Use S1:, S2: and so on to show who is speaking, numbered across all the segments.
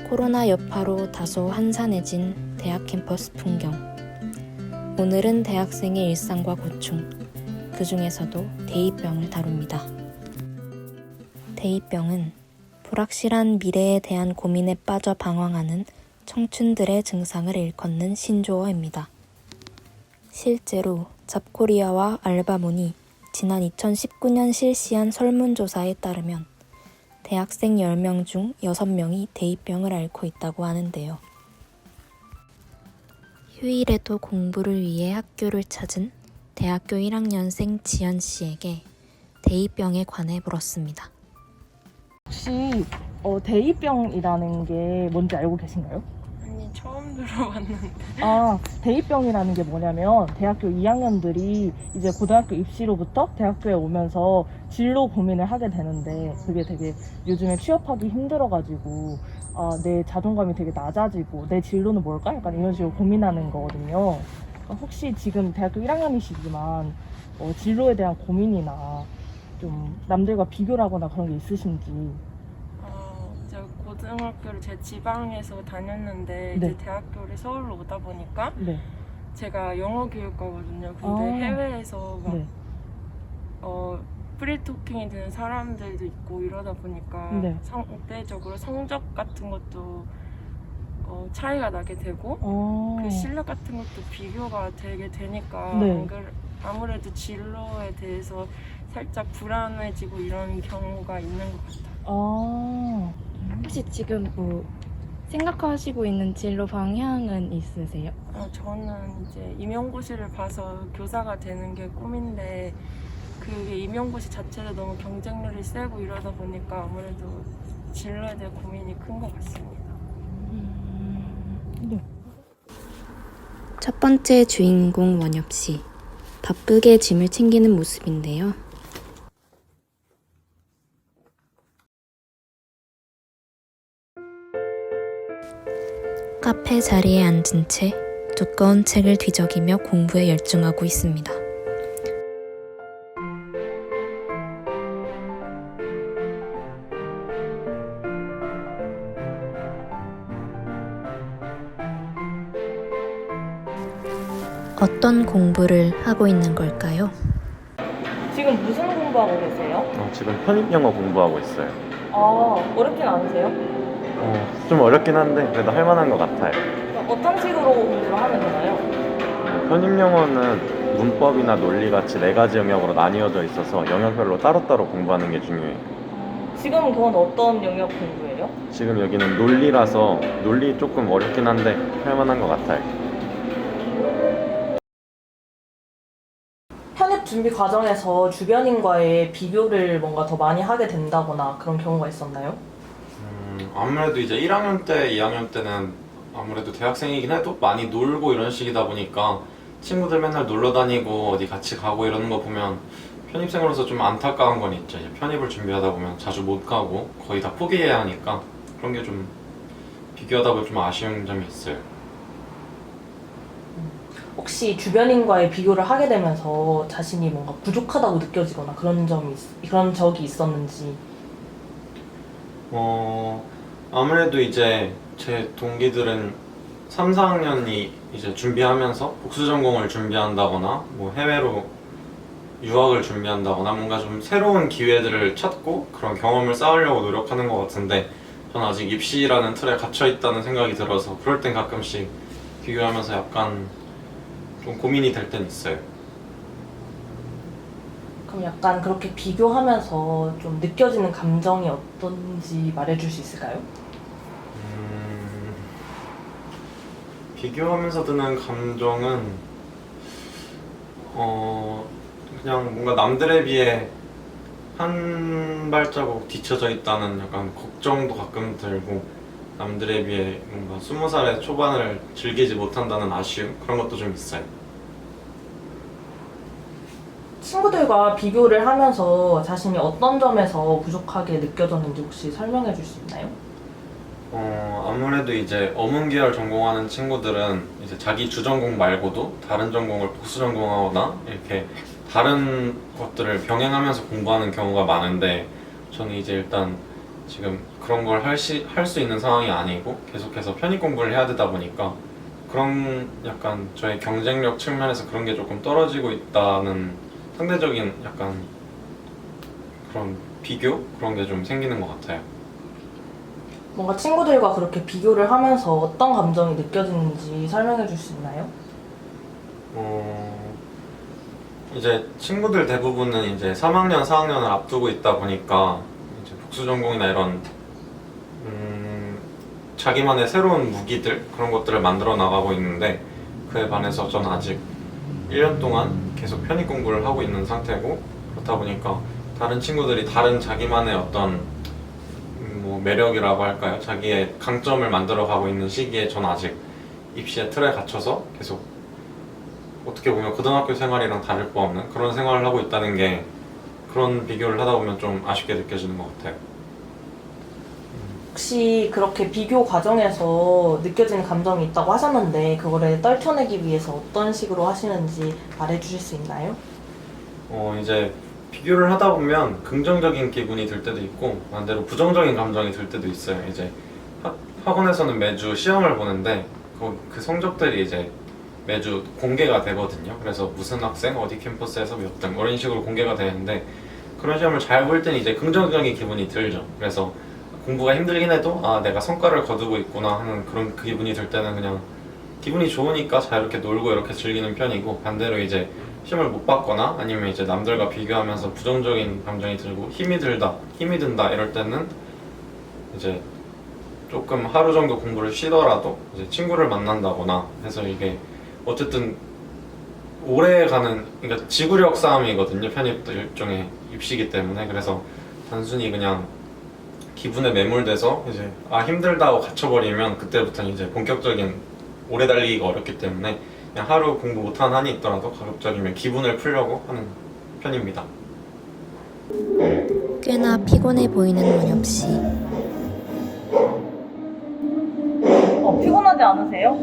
S1: 코로나 여파로 다소 한산해진 대학 캠퍼스 풍경. 오늘은 대학생의 일상과 고충, 그 중에서도 대입병을 다룹니다. 대입병은 불확실한 미래에 대한 고민에 빠져 방황하는 청춘들의 증상을 일컫는 신조어입니다. 실제로 잡코리아와 알바몬이 지난 2019년 실시한 설문조사에 따르면 대학생 10명 중 6명이 대입병을 앓고 있다고 하는데요. 휴일에도 공부를 위해 학교를 찾은 대학교 1학년생 지연 씨에게 대입병에 관해 물었습니다.
S2: 혹시 대입병이라는 게 뭔지 알고 계신가요?
S3: 아니, 처음 들어봤는데.
S2: 대입병이라는 게 뭐냐면 대학교 2학년들이 이제 고등학교 입시로부터 대학교에 오면서 진로 고민을 하게 되는데 그게 되게 요즘에 취업하기 힘들어가지고 내 자존감이 되게 낮아지고 내 진로는 뭘까? 약간 이런 식으로 고민하는 거거든요. 혹시 지금 대학교 1학년이시지만 진로에 대한 고민이나 좀 남들과 비교를 하거나 그런 게 있으신지.
S3: 제가 고등학교를 제 지방에서 다녔는데
S2: 네.
S3: 이제 대학교를 서울로 오다 보니까
S2: 네.
S3: 제가 영어 교육과거든요. 근데 해외에서 막
S2: 네.
S3: 프리토킹이 되는 사람들도 있고 이러다 보니까
S2: 네.
S3: 상대적으로 성적 같은 것도 차이가 나게 되고 그 실력 같은 것도 비교가 되게 되니까
S2: 네.
S3: 아무래도 진로에 대해서 살짝 불안해지고 이런 경우가 있는 것 같아요.
S4: 혹시 지금 생각하시고 있는 진로 방향은 있으세요?
S3: 저는 이제 임용고시를 봐서 교사가 되는 게 꿈인데 그게 임용고시 자체도 너무 경쟁률이 세고 이러다 보니까 아무래도 진로에 대한 고민이 큰 것 같습니다.
S1: 첫 번째 주인공 원엽 씨. 바쁘게 짐을 챙기는 모습인데요. 카페 자리에 앉은 채 두꺼운 책을 뒤적이며 공부에 열중하고 있습니다. 어떤 공부를 하고 있는 걸까요?
S2: 지금 무슨 공부하고 계세요?
S5: 지금 편입영어 공부하고 있어요.
S2: 어렵진 않으세요?
S5: 좀 어렵긴 한데 그래도 할 만한 것 같아요.
S2: 어떤 식으로 공부를 하면 되나요?
S5: 편입영어는 문법이나 논리 같이 4가지 영역으로 나뉘어져 있어서 영역별로 따로따로 공부하는 게 중요해요.
S2: 지금 그건 어떤 영역 공부예요?
S5: 지금 여기는 논리라서 논리 조금 어렵긴 한데 할 만한 것 같아요.
S2: 편입 준비 과정에서 주변인과의 비교를 뭔가 더 많이 하게 된다거나 그런 경우가 있었나요?
S6: 아무래도 이제 1학년 때, 2학년 때는 아무래도 대학생이긴 해도 많이 놀고 이런 식이다 보니까 친구들 맨날 놀러 다니고 어디 같이 가고 이러는 거 보면 편입생으로서 좀 안타까운 건 있죠. 이제 편입을 준비하다 보면 자주 못 가고 거의 다 포기해야 하니까 그런 게 좀 비교하다 보면 좀 아쉬운 점이 있어요.
S2: 혹시 주변인과의 비교를 하게 되면서 자신이 뭔가 부족하다고 느껴지거나 그런 적이 있었는지.
S6: 아무래도 이제 제 동기들은 3, 4학년이 이제 준비하면서 복수 전공을 준비한다거나 뭐 해외로 유학을 준비한다거나 뭔가 좀 새로운 기회들을 찾고 그런 경험을 쌓으려고 노력하는 것 같은데 저는 아직 입시라는 틀에 갇혀 있다는 생각이 들어서 그럴 땐 가끔씩 비교하면서 약간 좀 고민이 될 땐 있어요.
S2: 그럼 약간 그렇게 비교하면서 좀 느껴지는 감정이 어떤지 말해줄 수 있을까요?
S6: 비교하면서 드는 감정은 그냥 뭔가 남들에 비해 한 발자국 뒤쳐져 있다는 약간 걱정도 가끔 들고 남들에 비해 뭔가 20살의 초반을 즐기지 못한다는 아쉬움 그런 것도 좀 있어요.
S2: 친구들과 비교를 하면서 자신이 어떤 점에서 부족하게 느껴졌는지 혹시 설명해 줄 수 있나요?
S6: 아무래도 이제 어문 계열 전공하는 친구들은 이제 자기 주전공 말고도 다른 전공을 복수 전공하거나 이렇게 다른 것들을 병행하면서 공부하는 경우가 많은데 저는 이제 일단 지금 그런 걸 할 수 있는 상황이 아니고 계속해서 편입 공부를 해야 되다 보니까 그런 약간 저의 경쟁력 측면에서 그런 게 조금 떨어지고 있다는 상대적인 약간 그런 비교? 그런 게 좀 생기는 것 같아요.
S2: 뭔가 친구들과 그렇게 비교를 하면서 어떤 감정이 느껴지는지 설명해 줄 수 있나요?
S6: 이제 친구들 대부분은 이제 3학년, 4학년을 앞두고 있다 보니까 이제 복수 전공이나 이런 자기만의 새로운 무기들 그런 것들을 만들어 나가고 있는데 그에 반해서 저는 아직 1년 동안 계속 편입 공부를 하고 있는 상태고 그렇다 보니까 다른 친구들이 다른 자기만의 어떤 뭐 매력이라고 할까요? 자기의 강점을 만들어 가고 있는 시기에 전 아직 입시의 틀에 갇혀서 계속 어떻게 보면 고등학교 생활이랑 다를 바 없는 그런 생활을 하고 있다는 게 그런 비교를 하다 보면 좀 아쉽게 느껴지는 것 같아요.
S2: 혹시 그렇게 비교 과정에서 느껴지는 감정이 있다고 하셨는데 그거를 떨쳐내기 위해서 어떤 식으로 하시는지 말해 주실 수 있나요?
S6: 이제 비교를 하다 보면 긍정적인 기분이 들 때도 있고 반대로 부정적인 감정이 들 때도 있어요. 이제 학원에서는 매주 시험을 보는데 그 성적들이 이제 매주 공개가 되거든요. 그래서 무슨 학생, 어디 캠퍼스에서 몇 등 이런 식으로 공개가 되는데 그런 시험을 잘 볼 때는 이제 긍정적인 기분이 들죠. 그래서 공부가 힘들긴 해도 아 내가 성과를 거두고 있구나 하는 그런 그 기분이 들 때는 그냥 기분이 좋으니까 자유롭게 놀고 이렇게 즐기는 편이고 반대로 이제 시험을 못 봤거나 아니면 이제 남들과 비교하면서 부정적인 감정이 들고 힘이 든다 이럴 때는 이제 조금 하루 정도 공부를 쉬더라도 이제 친구를 만난다거나 해서 이게 어쨌든 오래 가는 그러니까 지구력 싸움이거든요. 편입도 일종의 입시기 때문에 그래서 단순히 그냥 기분에 매몰돼서 이제 아 힘들다고 갇혀버리면 그때부터는 이제 본격적인 오래 달리기가 어렵기 때문에 그냥 하루 공부 못하는 한이 있더라도 가급적이면 기분을 풀려고 하는 편입니다.
S1: 꽤나 피곤해 보이는 원엽 씨.
S2: 피곤하지 않으세요?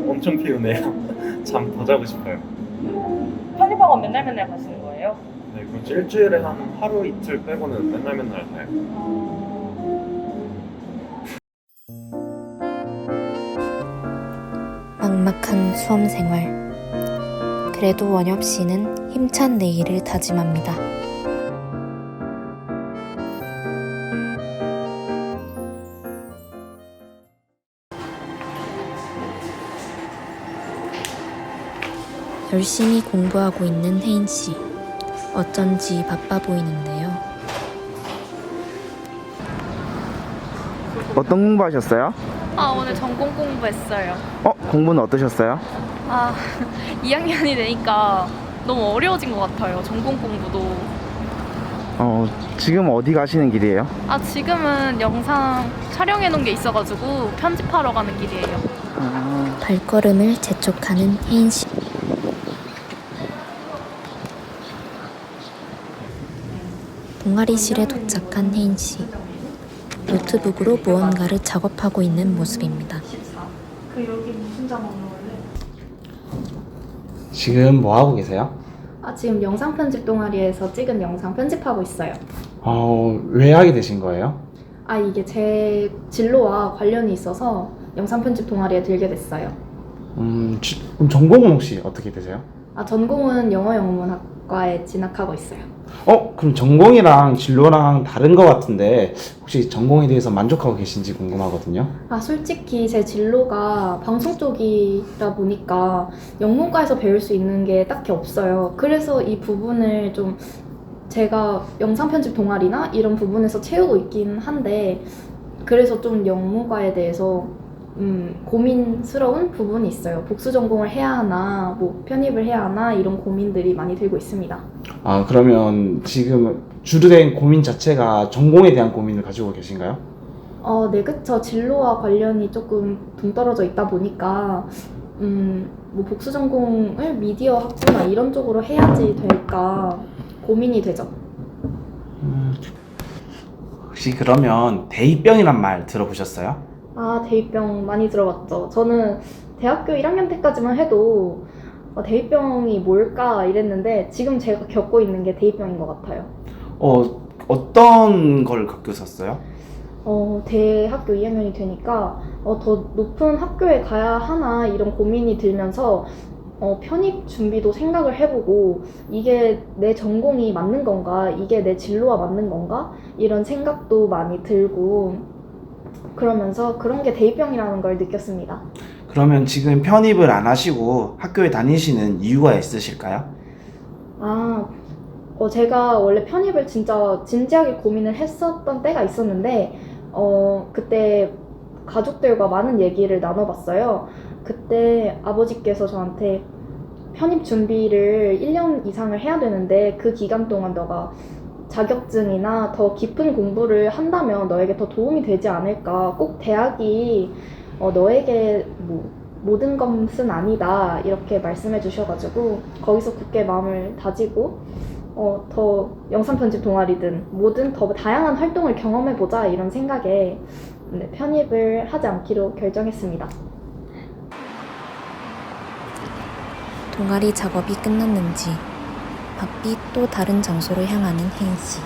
S5: 엄청 피곤해요. 잠 더 자고 싶어요.
S2: 편입학원 맨날 가시는 거예요?
S5: 네, 그렇죠. 일주일에 한 하루 이틀 빼고는 맨날 가요.
S1: 막막한 수험 생활. 그래도 원엽 씨는 힘찬 내일을 다짐합니다. 열심히 공부하고 있는 혜인 씨. 어쩐지 바빠 보이는데요.
S7: 어떤 공부하셨어요?
S8: 오늘 전공 공부했어요.
S7: 공부는 어떠셨어요?
S8: 2학년이 되니까 너무 어려워진 것 같아요. 전공 공부도.
S7: 지금 어디 가시는 길이에요?
S8: 지금은 영상 촬영해 놓은 게 있어가지고 편집하러 가는 길이에요.
S1: 발걸음을 재촉하는 혜인 씨. 동아리실에 도착한 혜인 씨. 노트북으로 무언가를 작업하고 있는 모습입니다.
S9: 지금 뭐 하고 계세요?
S4: 지금 영상 편집 동아리에서 찍은 영상 편집하고 있어요.
S9: 왜 하게 되신 거예요?
S4: 이게 제 진로와 관련이 있어서 영상 편집 동아리에 들게 됐어요.
S9: 그럼 전공은 혹시 어떻게 되세요?
S4: 전공은 영어영문학과에 진학하고 있어요.
S9: 그럼 전공이랑 진로랑 다른 것 같은데 혹시 전공에 대해서 만족하고 계신지 궁금하거든요.
S4: 솔직히 제 진로가 방송 쪽이다 보니까 영문과에서 배울 수 있는 게 딱히 없어요. 그래서 이 부분을 좀 제가 영상 편집 동아리나 이런 부분에서 채우고 있긴 한데 그래서 좀 영문과에 대해서 고민스러운 부분이 있어요. 복수 전공을 해야 하나, 뭐 편입을 해야 하나 이런 고민들이 많이 들고 있습니다.
S9: 그러면 지금 주된 고민 자체가 전공에 대한 고민을 가지고 계신가요?
S4: 네, 그쵸. 진로와 관련이 조금 동떨어져 있다 보니까 뭐 복수 전공을 미디어 학부나 이런 쪽으로 해야지 될까 고민이 되죠.
S9: 혹시 그러면 대입병이란 말 들어보셨어요?
S4: 대입병 많이 들어봤죠. 저는 대학교 1학년 때까지만 해도 대입병이 뭘까 이랬는데 지금 제가 겪고 있는 게 대입병인 것 같아요.
S9: 어떤 걸 겪으셨어요?
S4: 대학교 2학년이 되니까 더 높은 학교에 가야 하나 이런 고민이 들면서 편입 준비도 생각을 해보고 이게 내 전공이 맞는 건가, 이게 내 진로와 맞는 건가 이런 생각도 많이 들고 그러면서 그런 게 대입병이라는 걸 느꼈습니다.
S9: 그러면 지금 편입을 안 하시고 학교에 다니시는 이유가 있으실까요?
S4: 제가 원래 편입을 진짜 진지하게 고민을 했었던 때가 있었는데 그때 가족들과 많은 얘기를 나눠봤어요. 그때 아버지께서 저한테 편입 준비를 1년 이상을 해야 되는데 그 기간 동안 너가 자격증이나 더 깊은 공부를 한다면 너에게 더 도움이 되지 않을까. 꼭 대학이 너에게 모든 것은 아니다 이렇게 말씀해 주셔가지고 거기서 굳게 마음을 다지고 더 영상 편집 동아리든 뭐든 더 다양한 활동을 경험해보자 이런 생각에 편입을 하지 않기로 결정했습니다.
S1: 동아리 작업이 끝났는지 바삐 또 다른 장소로 향하는 혜인 씨.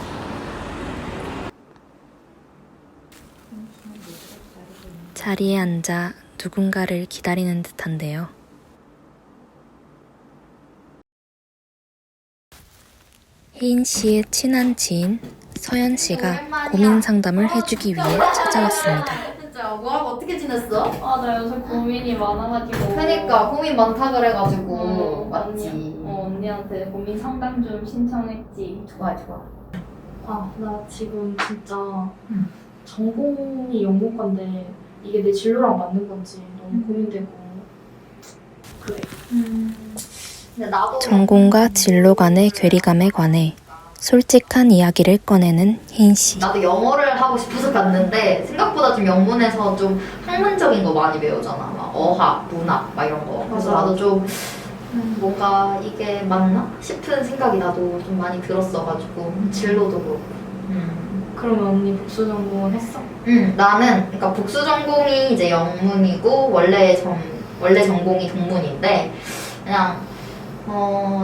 S1: 자리에 앉아 누군가를 기다리는 듯한데요. 혜인 씨의 친한 지인 서연 씨가 고민 상담을 해주기 위해 찾아왔습니다.
S10: 진짜 뭐하고 어떻게 지냈어?
S4: 나 요새 고민이 많아가지고.
S10: 그러니까 고민 많다 그래가지고 맞지.
S4: 언니한테 고민 상담 좀 신청했지.
S10: 좋아 좋아.
S4: 나 지금 진짜 전공이 영문과인데 이게 내 진로랑 맞는 건지 너무 고민되고 그래.
S10: 근데 나도
S1: 전공과 진로 간의 괴리감에 관해 솔직한 이야기를 꺼내는 혜인 씨.
S10: 나도 영어를 하고 싶어서 갔는데 생각보다 좀 영문에서 좀 학문적인 거 많이 배우잖아. 막 어학, 문학 막 이런 거. 그래서
S4: 맞아.
S10: 나도 좀 뭔가 이게 맞나 싶은 생각이 나도 좀 많이 들었어가지고 진로도 그렇고.
S4: 그러면 언니 복수 전공은 했어?
S10: 나는 그러니까 복수 전공이 이제 영문이고 원래 전공이 동문인데 그냥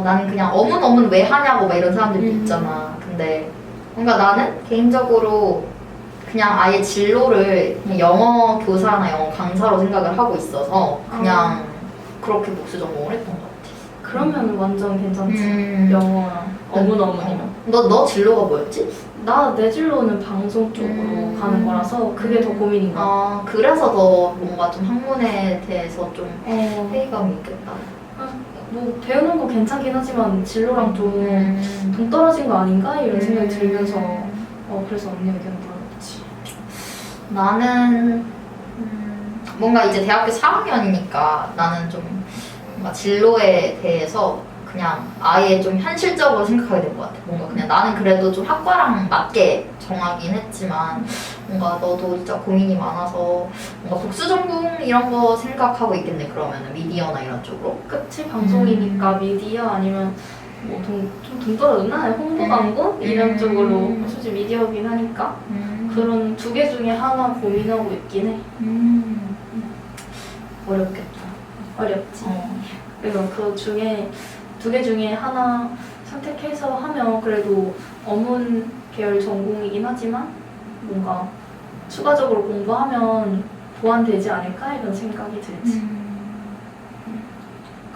S10: 나는 그냥 어문 왜 하냐고 막 이런 사람들도 있잖아. 근데 뭔가 나는 개인적으로 그냥 아예 진로를 그냥 영어 교사나 영어 강사로 생각을 하고 있어서 그냥 그렇게 복수 전공을 했던 것 같아.
S4: 그러면 완전 괜찮지. 영어랑 어문이면.
S10: 너 진로가 뭐였지?
S4: 내 진로는 방송 쪽으로 가는 거라서 그게 더 고민인 것 같아.
S10: 그래서 더 뭔가 좀 학문에 대해서 좀 회의감이 있겠다.
S4: 배우는 거 괜찮긴 하지만 진로랑 좀 동떨어진 거 아닌가? 이런 생각이 들면서 그래서 언니 의견을 물어봤지.
S10: 나는 뭔가 이제 대학교 4학년이니까 나는 좀 뭔가 진로에 대해서 그냥 아예 좀 현실적으로 생각하게 된 것 같아. 뭔가 그냥 나는 그래도 좀 학과랑 맞게 정하긴 했지만 뭔가 너도 진짜 고민이 많아서 뭔가 복수 전공 이런 거 생각하고 있겠네. 그러면은 미디어나 이런 쪽으로.
S4: 그치? 방송이니까 미디어 아니면 좀 동떨어졌나? 홍보 광고? 이런 쪽으로 솔직히 미디어긴 하니까 그런 두 개 중에 하나 고민하고 있긴 해.
S10: 어렵겠다.
S4: 어렵지. 그래서 그 중에 두 개 중에 하나 선택해서 하면 그래도 어문 계열 전공이긴 하지만 뭔가 추가적으로 공부하면 보완되지 않을까 이런 생각이 들지.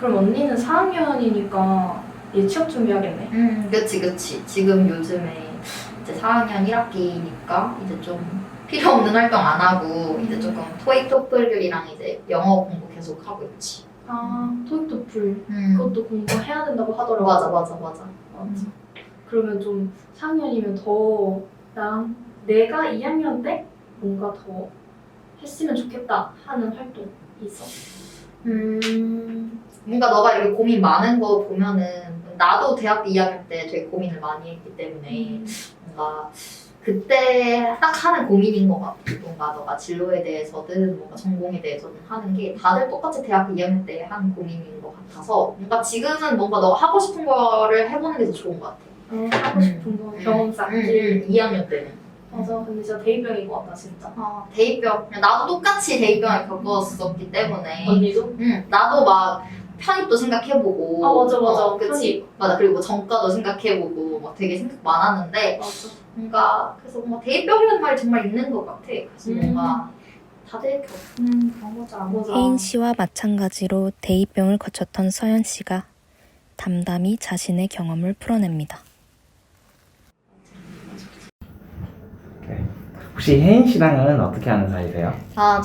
S4: 그럼 언니는 4학년이니까 얘 취업 준비하겠네.
S10: 그치. 지금 요즘에 이제 4학년 1학기니까 이제 좀 필요 없는 활동 안 하고 이제 조금 토익 토플이랑 이제 영어 공부 계속 하고 있지.
S4: 토익 토플 그것도 공부해야 된다고 하더라고.
S10: 맞아.
S4: 그러면 좀 4학년이면 더 내가 2학년 때 뭔가 더 했으면 좋겠다 하는 활동 있어?
S10: 뭔가 너가 이렇게 고민 많은 거 보면은 나도 대학교 2학년 때 되게 고민을 많이 했기 때문에 뭔가 그때 딱 하는 고민인 것 같아. 뭔가 너가 진로에 대해서든 뭔가 전공에 대해서든 하는 게 다들 똑같이 대학교 2학년 때 하는 고민인 것 같아서 뭔가 지금은 뭔가 너가 하고 싶은 거를 해보는 게 더 좋은 것 같아.
S4: 하고 싶은 거 경험 쌓기.
S10: 2학년 때는.
S4: 맞아. 근데 진짜 대입병인 것 같다 진짜.
S10: 대입병. 나도 똑같이 대입병을 겪었었기 때문에.
S4: 언니도?
S10: 나도 막 편입도 생각해보고.
S4: 맞아.
S10: 그치.
S4: 편입.
S10: 맞아. 그리고 전과도 생각해보고 막 되게 생각 많았는데.
S4: 맞아.
S10: 그래서 뭔가 대입병이라는 말이 정말 있는 것 같아. 그래서 뭔가 다들 겪는 그런 거죠.
S1: 혜인 씨와 마찬가지로 대입병을 거쳤던 서연 씨가 담담히 자신의 경험을 풀어냅니다.
S9: 혹시 혜인 씨랑은 어떻게 아는 사이세요?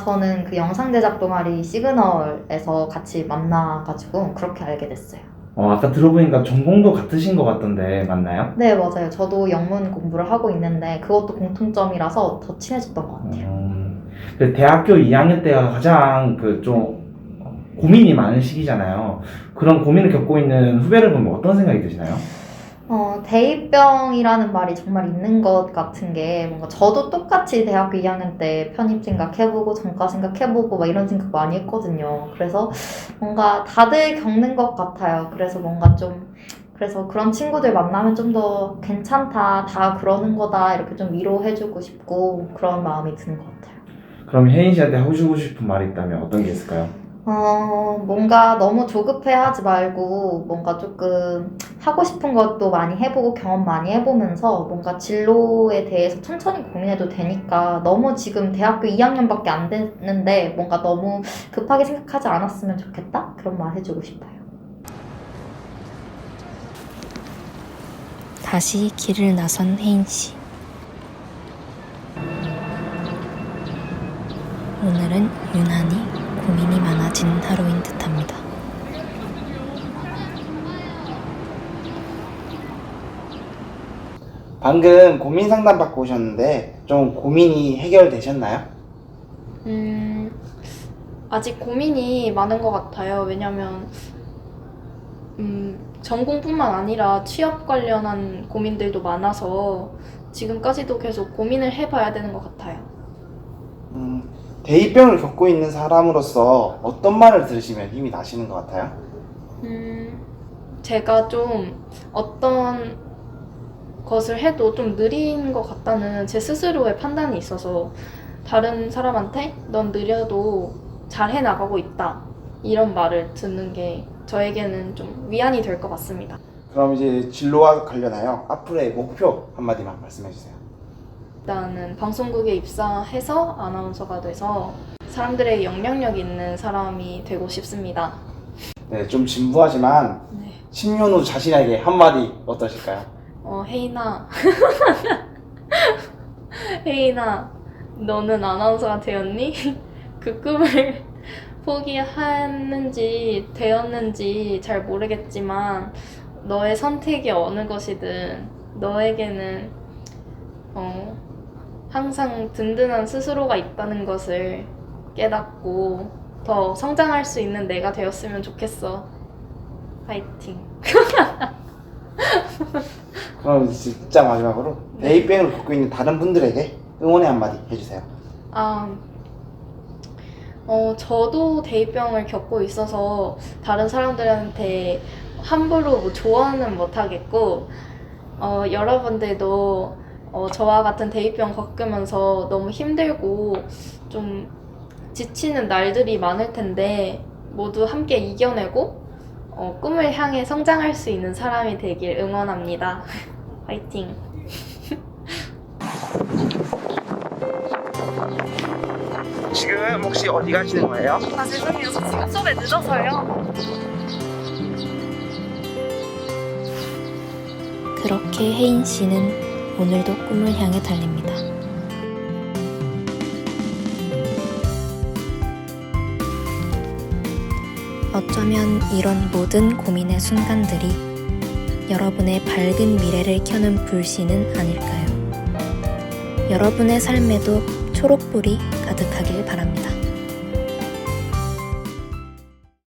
S10: 저는 그 영상 제작 동아리 시그널에서 같이 만나가지고 그렇게 알게 됐어요.
S9: 아까 들어보니까 전공도 같으신 것 같던데 맞나요?
S10: 네, 맞아요. 저도 영문 공부를 하고 있는데 그것도 공통점이라서 더 친해졌던 것 같아요.
S9: 그 대학교 2학년 때가 가장 좀 고민이 많은 시기잖아요. 그런 고민을 겪고 있는 후배를 보면 어떤 생각이 드시나요?
S10: 대입병이라는 말이 정말 있는 것 같은 게 뭔가 저도 똑같이 대학교 2학년 때 편입 생각해보고 전과 생각해보고 막 이런 생각 많이 했거든요. 그래서 뭔가 다들 겪는 것 같아요. 그래서 뭔가 그래서 그런 친구들 만나면 좀 더 괜찮다, 다 그러는 거다 이렇게 좀 위로해주고 싶고 그런 마음이 드는 것 같아요.
S9: 그럼 혜인 씨한테 해주고 싶은 말이 있다면 어떤 게 있을까요?
S10: 뭔가 너무 조급해 하지 말고 뭔가 조금 하고 싶은 것도 많이 해보고 경험 많이 해보면서 뭔가 진로에 대해서 천천히 고민해도 되니까 너무 지금 대학교 2학년밖에 안 됐는데 뭔가 너무 급하게 생각하지 않았으면 좋겠다? 그런 말 해주고 싶어요.
S1: 다시 길을 나선 혜인 씨. 오늘은 유난히 고민이 많아진 하루인 듯합니다.
S7: 방금 고민 상담 받고 오셨는데 좀 고민이 해결되셨나요?
S4: 아직 고민이 많은 것 같아요. 왜냐면 전공뿐만 아니라 취업 관련한 고민들도 많아서 지금까지도 계속 고민을 해봐야 되는 것 같아요.
S7: 대입병을 겪고 있는 사람으로서 어떤 말을 들으시면 힘이 나시는 것 같아요?
S4: 제가 좀 어떤 것을 해도 좀 느린 것 같다는 제 스스로의 판단이 있어서 다른 사람한테 넌 느려도 잘 해나가고 있다 이런 말을 듣는 게 저에게는 좀 위안이 될 것 같습니다.
S7: 그럼 이제 진로와 관련하여 앞으로의 목표 한마디만 말씀해 주세요.
S4: 일단은 방송국에 입사해서 아나운서가 돼서 사람들의 영향력 있는 사람이 되고 싶습니다.
S7: 네, 좀 진부하지만 10년 후 자신에게 한마디 어떠실까요?
S4: 혜인아 혜인아 너는 아나운서가 되었니? 그 꿈을 포기했는지 되었는지 잘 모르겠지만 너의 선택이 어느 것이든 너에게는 항상 든든한 스스로가 있다는 것을 깨닫고 더 성장할 수 있는 내가 되었으면 좋겠어. 파이팅.
S7: 그럼 진짜 마지막으로 대입병을 겪고 있는 다른 분들에게 응원의 한마디 해주세요.
S4: 저도 대입병을 겪고 있어서 다른 사람들한테 함부로 뭐 조언은 못하겠고 여러분들도 저와 같은 대입병 겪으면서 너무 힘들고 좀 지치는 날들이 많을 텐데 모두 함께 이겨내고 꿈을 향해 성장할 수 있는 사람이 되길 응원합니다. 화이팅!
S7: 지금 혹시 어디 가시는 거예요?
S8: 죄송해요. 저 지금 수업에 늦어서요.
S1: 그렇게 혜인 씨는 오늘도 꿈을 향해 달립니다. 어쩌면 이런 모든 고민의 순간들이 여러분의 밝은 미래를 켜는 불씨는 아닐까요? 여러분의 삶에도 초록불이 가득하길 바랍니다.